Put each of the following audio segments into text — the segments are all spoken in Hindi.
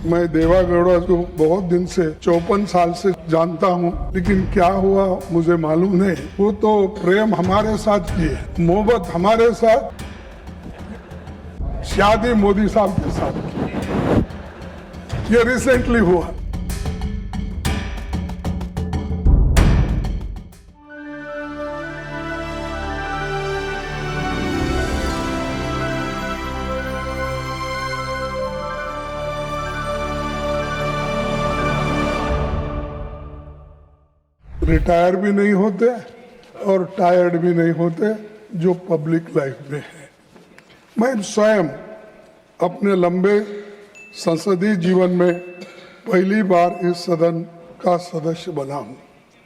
मैं देवेगौड़ा को बहुत दिन से 54 साल से जानता हूँ, लेकिन क्या हुआ मुझे मालूम नहीं। वो तो प्रेम हमारे साथ की है, मोहब्बत हमारे साथ, शादी मोदी साहब के साथ की। ये रिसेंटली हुआ। रिटायर भी नहीं होते और टायर्ड भी नहीं होते जो पब्लिक लाइफ में है। मैं स्वयं अपने लंबे संसदीय जीवन में पहली बार इस सदन का सदस्य बना हूँ।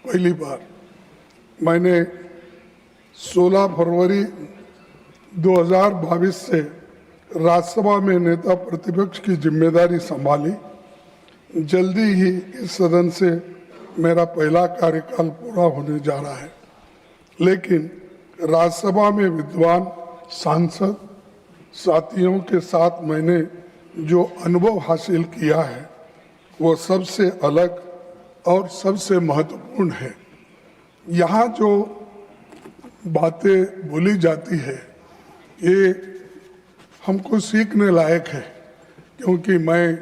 पहली बार मैंने 16 फरवरी 2022 से राज्यसभा में नेता प्रतिपक्ष की जिम्मेदारी संभाली। जल्दी ही इस सदन से मेरा पहला कार्यकाल पूरा होने जा रहा है, लेकिन राज्यसभा में विद्वान सांसद साथियों के साथ मैंने जो अनुभव हासिल किया है वो सबसे अलग और सबसे महत्वपूर्ण है। यहाँ जो बातें बोली जाती है ये हमको सीखने लायक है, क्योंकि मैं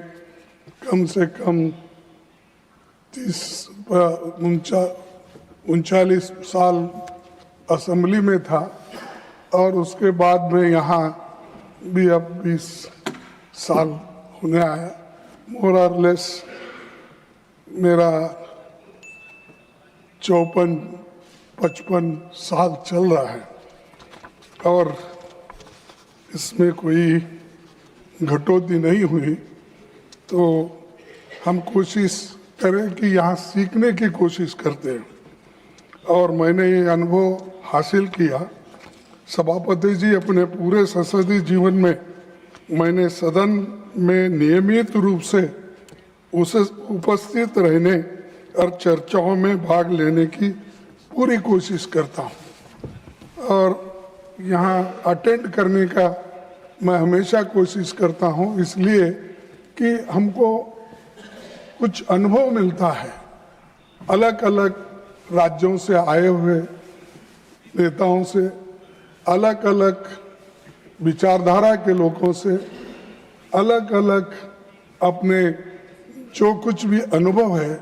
कम से कम 39 साल असेंबली में था और उसके बाद में यहाँ भी अब 20 साल होने आया। मोर और लेस मेरा 54-55 साल चल रहा है और इसमें कोई घटोती नहीं हुई। तो हम कोशिश करें कि यहाँ सीखने की कोशिश करते हैं और मैंने ये अनुभव हासिल किया। सभापति जी, अपने पूरे संसदीय जीवन में मैंने सदन में नियमित रूप से उसे उपस्थित रहने और चर्चाओं में भाग लेने की पूरी कोशिश करता हूँ और यहाँ अटेंड करने का मैं हमेशा कोशिश करता हूँ, इसलिए कि हमको कुछ अनुभव मिलता है। अलग अलग राज्यों से आए हुए नेताओं से, अलग अलग विचारधारा के लोगों से, अलग अलग अपने जो कुछ भी अनुभव है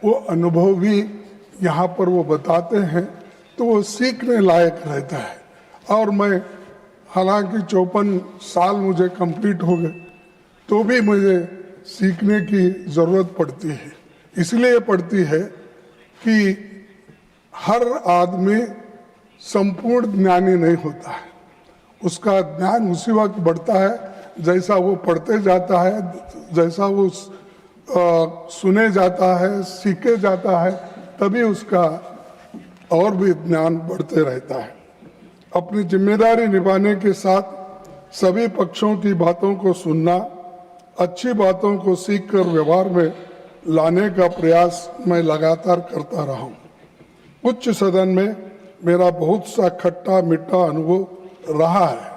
वो अनुभव भी यहाँ पर वो बताते हैं, तो वो सीखने लायक रहता है। और मैं हालांकि 54 साल मुझे कंप्लीट हो गए तो भी मुझे सीखने की ज़रूरत पड़ती है। इसलिए पड़ती है कि हर आदमी संपूर्ण ज्ञानी नहीं होता है। उसका ज्ञान उसी वक्त बढ़ता है जैसा वो पढ़ते जाता है, जैसा वो सुने जाता है, सीखे जाता है, तभी उसका और भी ज्ञान बढ़ते रहता है। अपनी जिम्मेदारी निभाने के साथ सभी पक्षों की बातों को सुनना, अच्छी बातों को सीखकर व्यवहार में लाने का प्रयास मैं लगातार करता रहा हूँ। उच्च सदन में मेरा बहुत सा खट्टा मीठा अनुभव रहा है।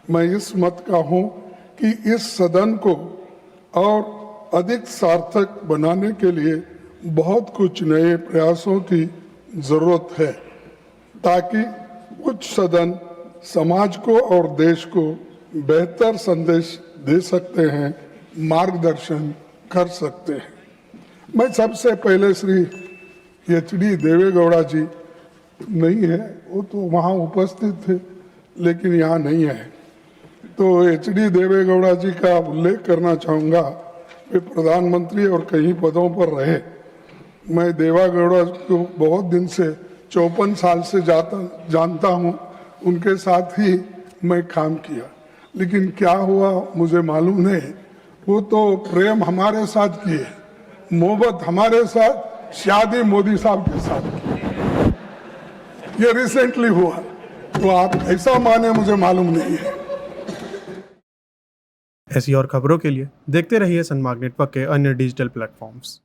मैं इस मत का हूँ कि इस सदन को और अधिक सार्थक बनाने के लिए बहुत कुछ नए प्रयासों की जरूरत है, ताकि उच्च सदन समाज को और देश को बेहतर संदेश दे सकते हैं, मार्गदर्शन कर सकते हैं। मैं सबसे पहले श्री HD देवेगौड़ा जी नहीं है, वो तो वहाँ उपस्थित थे लेकिन यहाँ नहीं है, तो HD देवेगौड़ा जी का उल्लेख करना चाहूँगा। वे प्रधानमंत्री और कई पदों पर रहे। मैं देवेगौड़ा को बहुत दिन से 54 साल से जानता हूँ, उनके साथ ही मैं काम किया, लेकिन क्या हुआ मुझे मालूम नहीं। वो तो प्रेम हमारे साथ की है, मोहब्बत हमारे साथ, शादी मोदी साहब के साथ की। ये रिसेंटली हुआ, तो आप ऐसा माने मुझे मालूम नहीं है। ऐसी और खबरों के लिए देखते रहिए सनमार्ग नेटवर्क के अन्य डिजिटल प्लेटफॉर्म्स।